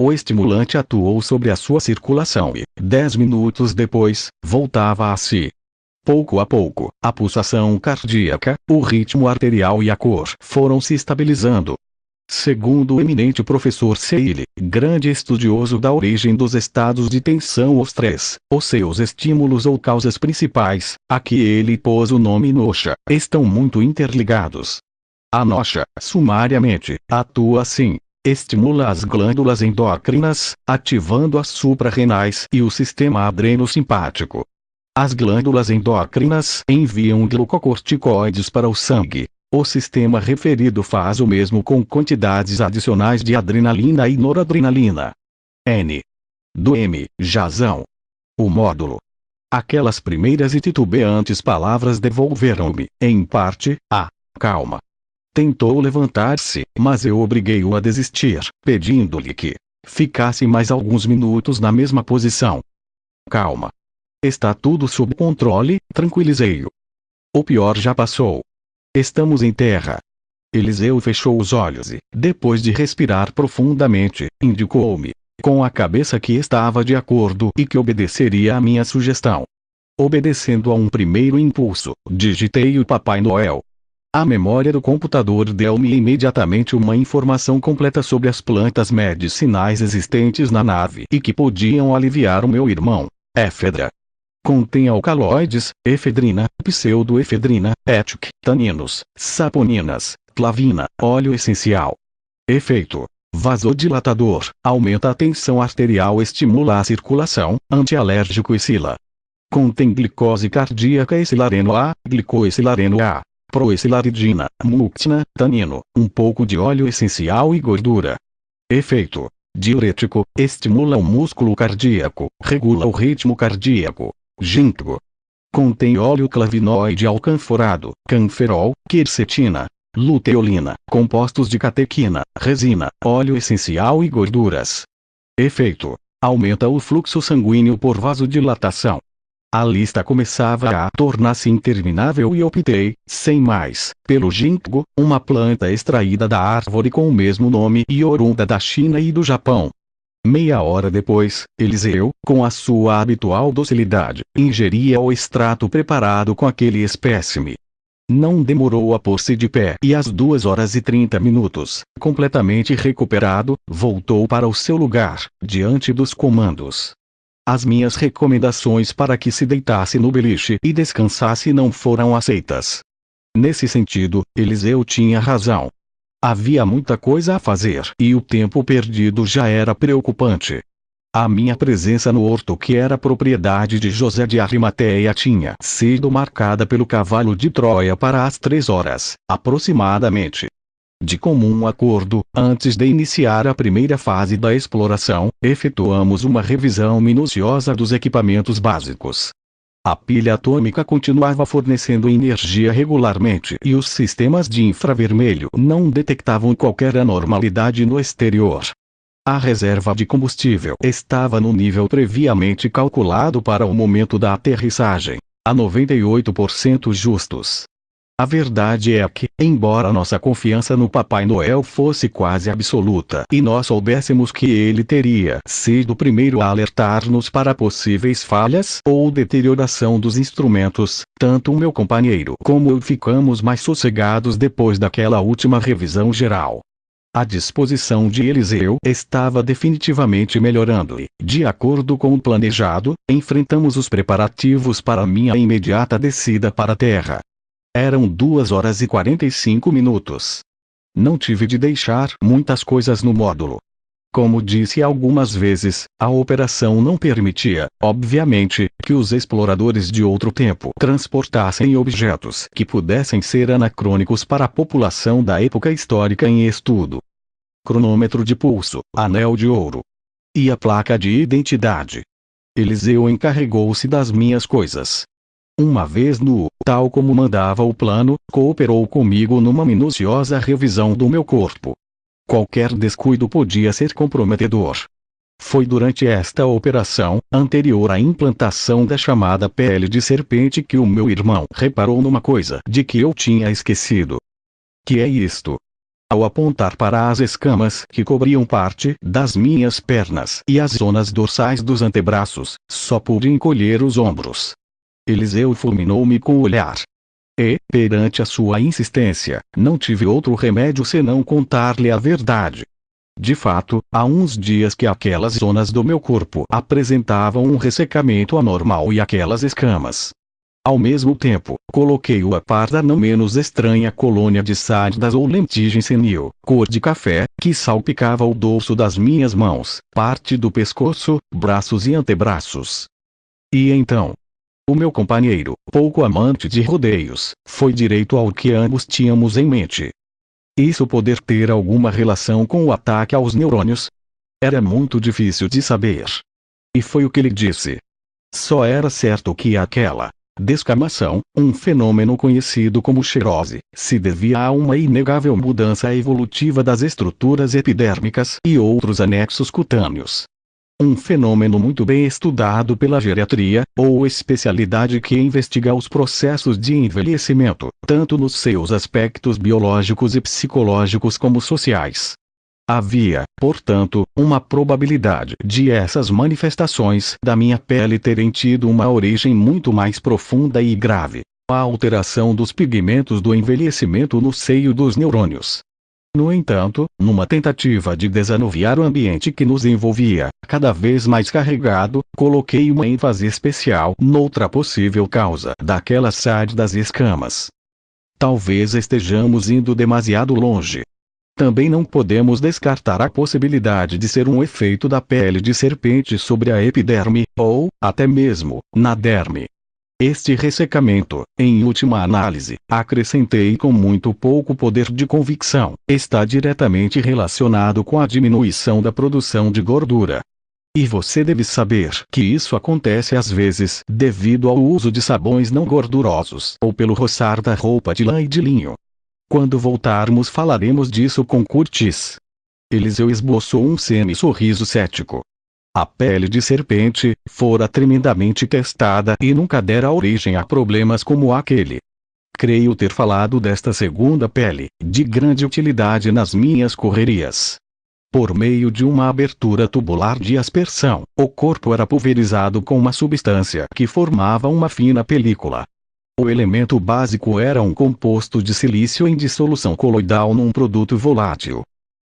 O estimulante atuou sobre a sua circulação e, 10 minutos depois, voltava a si. Pouco a pouco, a pulsação cardíaca, o ritmo arterial e a cor foram se estabilizando. Segundo o eminente professor Seyle, grande estudioso da origem dos estados de tensão, os três, os seus estímulos ou causas principais, a que ele pôs o nome nosha, estão muito interligados. A nosha, sumariamente, atua assim. Estimula as glândulas endócrinas, ativando as suprarrenais e o sistema adrenosimpático. As glândulas endócrinas enviam glucocorticoides para o sangue. O sistema referido faz o mesmo com quantidades adicionais de adrenalina e noradrenalina. N. Do M. Jazão. O módulo. Aquelas primeiras e titubeantes palavras devolveram-me, em parte, a calma. Tentou levantar-se, mas eu obriguei-o a desistir, pedindo-lhe que ficasse mais alguns minutos na mesma posição. Calma. Está tudo sob controle, tranquilizei-o. O pior já passou. Estamos em terra. Eliseu fechou os olhos e, depois de respirar profundamente, indicou-me, com a cabeça que estava de acordo e que obedeceria à minha sugestão. Obedecendo a um primeiro impulso, digitei o Papai Noel. A memória do computador deu-me imediatamente uma informação completa sobre as plantas medicinais existentes na nave e que podiam aliviar o meu irmão. Éfedra. Contém alcaloides, efedrina, pseudoefedrina, étic, taninos, saponinas, clavina, óleo essencial. Efeito: vasodilatador, aumenta a tensão arterial, estimula a circulação, antialérgico e sila. Contém glicose cardíaca, ecilareno A, glicoecilareno A, proecilaridina, muctina, tanino, um pouco de óleo essencial e gordura. Efeito: diurético, estimula o músculo cardíaco, regula o ritmo cardíaco. Ginkgo. Contém óleo clavinoide alcanforado, canferol, quercetina, luteolina, compostos de catequina, resina, óleo essencial e gorduras. Efeito: aumenta o fluxo sanguíneo por vasodilatação. A lista começava a tornar-se interminável e optei, sem mais, pelo ginkgo, uma planta extraída da árvore com o mesmo nome e oriunda da China e do Japão. Meia hora depois, Eliseu, com a sua habitual docilidade, ingeria o extrato preparado com aquele espécime. Não demorou a pôr-se de pé e às 2h30, completamente recuperado, voltou para o seu lugar, diante dos comandos. As minhas recomendações para que se deitasse no beliche e descansasse não foram aceitas. Nesse sentido, Eliseu tinha razão. Havia muita coisa a fazer e o tempo perdido já era preocupante. A minha presença no horto, que era propriedade de José de Arimateia, tinha sido marcada pelo cavalo de Troia para as 3h, aproximadamente. De comum acordo, antes de iniciar a primeira fase da exploração, efetuamos uma revisão minuciosa dos equipamentos básicos. A pilha atômica continuava fornecendo energia regularmente e os sistemas de infravermelho não detectavam qualquer anormalidade no exterior. A reserva de combustível estava no nível previamente calculado para o momento da aterrissagem, a 98% justos. A verdade é que, embora nossa confiança no Papai Noel fosse quase absoluta e nós soubéssemos que ele teria sido o primeiro a alertar-nos para possíveis falhas ou deterioração dos instrumentos, tanto o meu companheiro como eu ficamos mais sossegados depois daquela última revisão geral. A disposição de Eliseu estava definitivamente melhorando e, de acordo com o planejado, enfrentamos os preparativos para minha imediata descida para a terra. Eram 2h45. Não tive de deixar muitas coisas no módulo. Como disse algumas vezes, a operação não permitia, obviamente, que os exploradores de outro tempo transportassem objetos que pudessem ser anacrônicos para a população da época histórica em estudo. Cronômetro de pulso, anel de ouro e a placa de identidade. Eliseu encarregou-se das minhas coisas. Uma vez tal como mandava o plano, cooperou comigo numa minuciosa revisão do meu corpo. Qualquer descuido podia ser comprometedor. Foi durante esta operação, anterior à implantação da chamada pele de serpente, que o meu irmão reparou numa coisa de que eu tinha esquecido. Que é isto? Ao apontar para as escamas que cobriam parte das minhas pernas e as zonas dorsais dos antebraços, só pude encolher os ombros. Eliseu fulminou-me com o olhar. E, perante a sua insistência, não tive outro remédio senão contar-lhe a verdade. De fato, há uns dias que aquelas zonas do meu corpo apresentavam um ressecamento anormal e aquelas escamas. Ao mesmo tempo, coloquei-o a par da não menos estranha colônia de sádidas ou lentigem senil, cor de café, que salpicava o dorso das minhas mãos, parte do pescoço, braços e antebraços. E então? O meu companheiro, pouco amante de rodeios, foi direito ao que ambos tínhamos em mente. Isso poder ter alguma relação com o ataque aos neurônios? Era muito difícil de saber. E foi o que lhe disse. Só era certo que aquela descamação, um fenômeno conhecido como xerose, se devia a uma inegável mudança evolutiva das estruturas epidérmicas e outros anexos cutâneos. Um fenômeno muito bem estudado pela geriatria, ou especialidade que investiga os processos de envelhecimento, tanto nos seus aspectos biológicos e psicológicos como sociais. Havia, portanto, uma probabilidade de essas manifestações da minha pele terem tido uma origem muito mais profunda e grave: a alteração dos pigmentos do envelhecimento no seio dos neurônios. No entanto, numa tentativa de desanuviar o ambiente que nos envolvia, cada vez mais carregado, coloquei uma ênfase especial noutra possível causa daquelas sádidas escamas. Talvez estejamos indo demasiado longe. Também não podemos descartar a possibilidade de ser um efeito da pele de serpente sobre a epiderme, ou, até mesmo, na derme. Este ressecamento, em última análise, acrescentei com muito pouco poder de convicção, está diretamente relacionado com a diminuição da produção de gordura. E você deve saber que isso acontece às vezes devido ao uso de sabões não gordurosos ou pelo roçar da roupa de lã e de linho. Quando voltarmos falaremos disso com Curtis. Eliseu esboçou um semi-sorriso cético. A pele de serpente fora tremendamente testada e nunca dera origem a problemas como aquele. Creio ter falado desta segunda pele, de grande utilidade nas minhas correrias. Por meio de uma abertura tubular de aspersão, o corpo era pulverizado com uma substância que formava uma fina película. O elemento básico era um composto de silício em dissolução coloidal num produto volátil.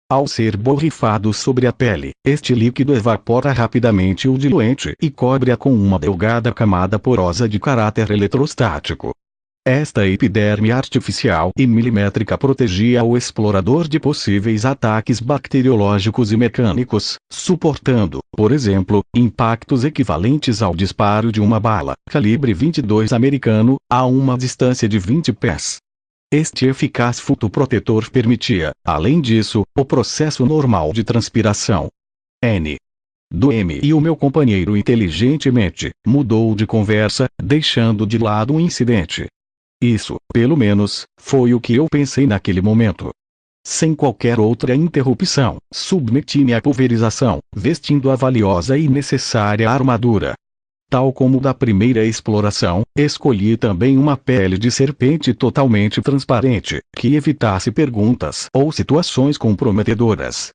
Ao ser borrifado sobre a pele, este líquido evapora rapidamente o diluente e cobre-a com uma delgada camada porosa de caráter eletrostático. Esta epiderme artificial e milimétrica protegia o explorador de possíveis ataques bacteriológicos e mecânicos, suportando, por exemplo, impactos equivalentes ao disparo de uma bala calibre 22 americano, a uma distância de 20 pés. Este eficaz fotoprotetor permitia, além disso, o processo normal de transpiração. Do M e o meu companheiro inteligentemente mudou de conversa, deixando de lado o incidente. Isso, pelo menos, foi o que eu pensei naquele momento. Sem qualquer outra interrupção, submeti-me à pulverização, vestindo a valiosa e necessária armadura. Tal como da primeira exploração, escolhi também uma pele de serpente totalmente transparente, que evitasse perguntas ou situações comprometedoras.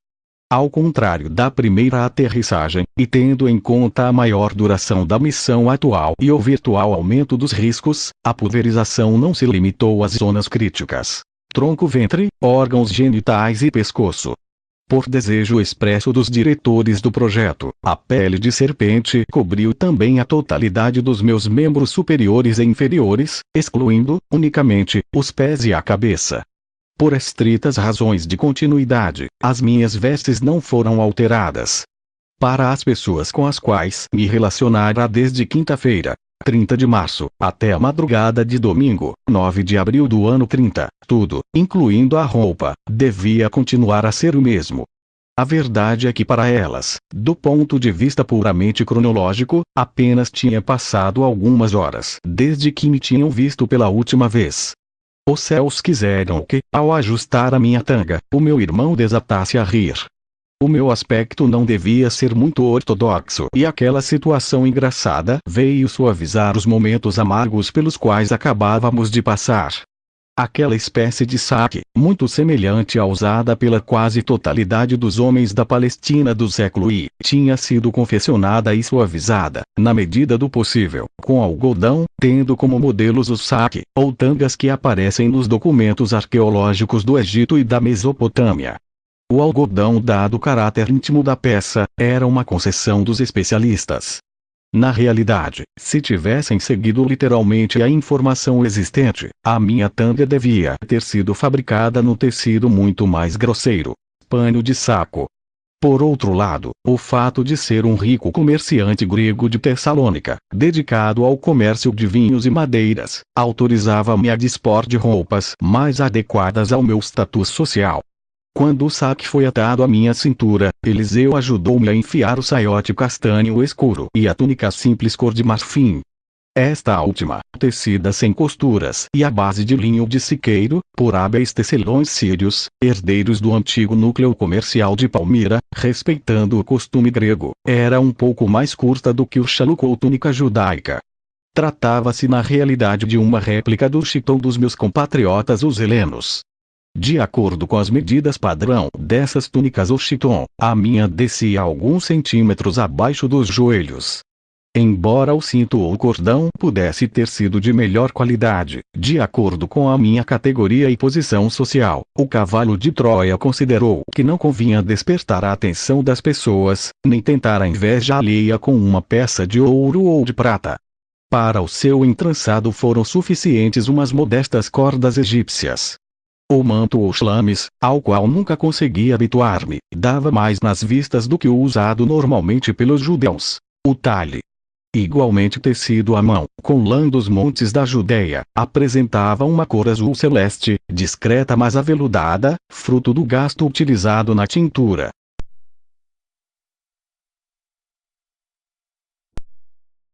Ao contrário da primeira aterrissagem, e tendo em conta a maior duração da missão atual e o virtual aumento dos riscos, a pulverização não se limitou às zonas críticas: tronco, ventre, órgãos genitais e pescoço. Por desejo expresso dos diretores do projeto, a pele de serpente cobriu também a totalidade dos meus membros superiores e inferiores, excluindo, unicamente, os pés e a cabeça. Por estritas razões de continuidade, as minhas vestes não foram alteradas. Para as pessoas com as quais me relacionara desde quinta-feira, 30 de março, até a madrugada de domingo, 9 de abril do ano 30, tudo, incluindo a roupa, devia continuar a ser o mesmo. A verdade é que para elas, do ponto de vista puramente cronológico, apenas tinha passado algumas horas desde que me tinham visto pela última vez. Os céus quiseram que, ao ajustar a minha tanga, o meu irmão desatasse a rir. O meu aspecto não devia ser muito ortodoxo e aquela situação engraçada veio suavizar os momentos amargos pelos quais acabávamos de passar. Aquela espécie de saque, muito semelhante à usada pela quase totalidade dos homens da Palestina do século I, tinha sido confeccionada e suavizada, na medida do possível, com algodão, tendo como modelos os saque, ou tangas que aparecem nos documentos arqueológicos do Egito e da Mesopotâmia. O algodão, dado o caráter íntimo da peça, era uma concessão dos especialistas. Na realidade, se tivessem seguido literalmente a informação existente, a minha tanga devia ter sido fabricada no tecido muito mais grosseiro, pano de saco. Por outro lado, o fato de ser um rico comerciante grego de Tessalônica, dedicado ao comércio de vinhos e madeiras, autorizava-me a dispor de roupas mais adequadas ao meu status social. Quando o saque foi atado à minha cintura, Eliseu ajudou-me a enfiar o saiote castanho escuro e a túnica simples cor de marfim. Esta última, tecida sem costuras e à base de linho de siqueiro, por hábeis tecelões sírios, herdeiros do antigo núcleo comercial de Palmira, respeitando o costume grego, era um pouco mais curta do que o chaluco ou túnica judaica. Tratava-se na realidade de uma réplica do chiton dos meus compatriotas os helenos. De acordo com as medidas padrão dessas túnicas ou chiton, a minha descia alguns centímetros abaixo dos joelhos. Embora o cinto ou o cordão pudesse ter sido de melhor qualidade, de acordo com a minha categoria e posição social, o cavalo de Troia considerou que não convinha despertar a atenção das pessoas, nem tentar a inveja alheia com uma peça de ouro ou de prata. Para o seu entrançado foram suficientes umas modestas cordas egípcias. O manto ou chalames, ao qual nunca consegui habituar-me, dava mais nas vistas do que o usado normalmente pelos judeus. O talhe, igualmente tecido à mão, com lã dos montes da Judéia, apresentava uma cor azul celeste, discreta mas aveludada, fruto do gasto utilizado na tintura.